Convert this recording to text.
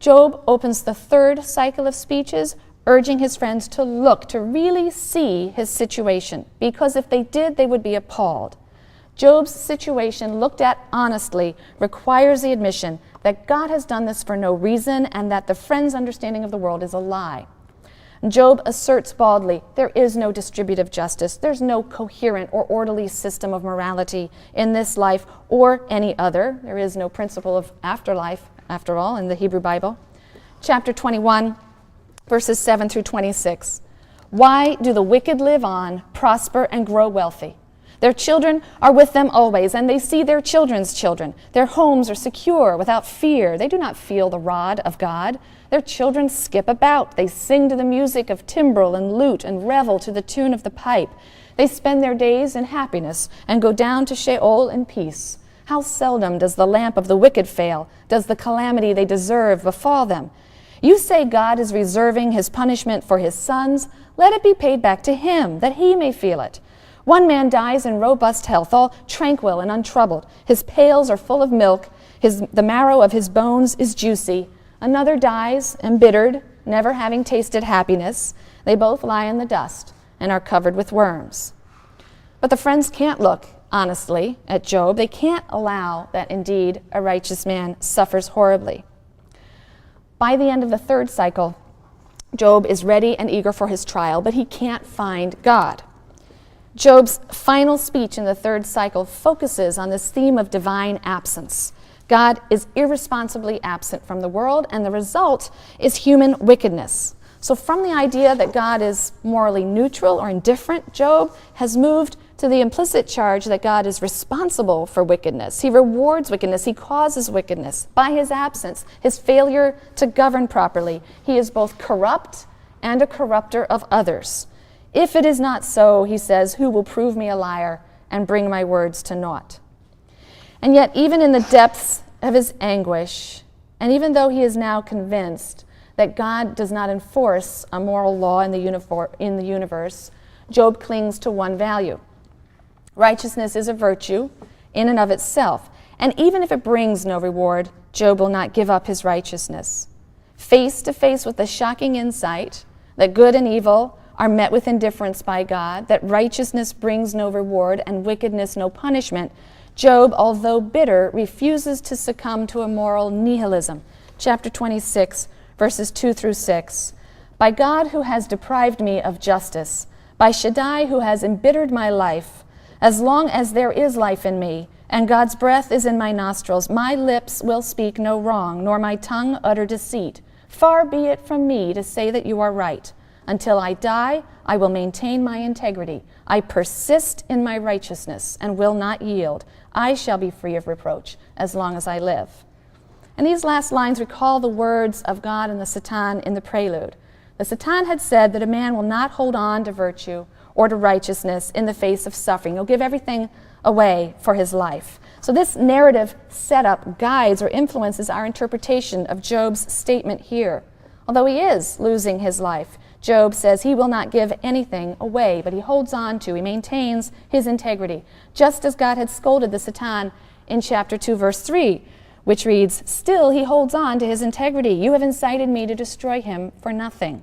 Job opens the third cycle of speeches, urging his friends to look, to really see his situation, because if they did, they would be appalled. Job's situation, looked at honestly, requires the admission that God has done this for no reason and that the friend's understanding of the world is a lie. Job asserts baldly, there is no distributive justice, there's no coherent or orderly system of morality in this life or any other. There is no principle of afterlife, after all, in the Hebrew Bible. Chapter 21, verses 7 through 26. Why do the wicked live on, prosper, and grow wealthy? Their children are with them always, and they see their children's children. Their homes are secure, without fear. They do not feel the rod of God. Their children skip about. They sing to the music of timbrel and lute and revel to the tune of the pipe. They spend their days in happiness and go down to Sheol in peace. How seldom does the lamp of the wicked fail? Does the calamity they deserve befall them? You say God is reserving his punishment for his sons. Let it be paid back to him, that he may feel it. One man dies in robust health, all tranquil and untroubled. His pails are full of milk. The marrow of his bones is juicy. Another dies, embittered, never having tasted happiness. They both lie in the dust and are covered with worms. But the friends can't look honestly at Job. They can't allow that indeed a righteous man suffers horribly. By the end of the third cycle, Job is ready and eager for his trial, but he can't find God. Job's final speech in the third cycle focuses on this theme of divine absence. God is irresponsibly absent from the world, and the result is human wickedness. So from the idea that God is morally neutral or indifferent, Job has moved to the implicit charge that God is responsible for wickedness. He rewards wickedness. He causes wickedness. By his absence, his failure to govern properly, he is both corrupt and a corrupter of others. If it is not so, he says, who will prove me a liar and bring my words to naught? And yet, even in the depths of his anguish, and even though he is now convinced that God does not enforce a moral law in the universe, Job clings to one value. Righteousness is a virtue in and of itself, and even if it brings no reward, Job will not give up his righteousness. Face to face with the shocking insight that good and evil are met with indifference by God, that righteousness brings no reward and wickedness no punishment, Job, although bitter, refuses to succumb to a moral nihilism. Chapter 26, verses 2 through 6. By God who has deprived me of justice, by Shaddai who has embittered my life, as long as there is life in me, and God's breath is in my nostrils, my lips will speak no wrong, nor my tongue utter deceit. Far be it from me to say that you are right. Until I die, I will maintain my integrity. I persist in my righteousness and will not yield. I shall be free of reproach as long as I live. And these last lines recall the words of God and the Satan in the prelude. The Satan had said that a man will not hold on to virtue or to righteousness in the face of suffering. He'll give everything away for his life. So this narrative setup guides or influences our interpretation of Job's statement here. Although he is losing his life, Job says he will not give anything away, but he holds on to, he maintains his integrity, just as God had scolded the Satan in chapter 2, verse 3, which reads, "Still he holds on to his integrity. You have incited me to destroy him for nothing."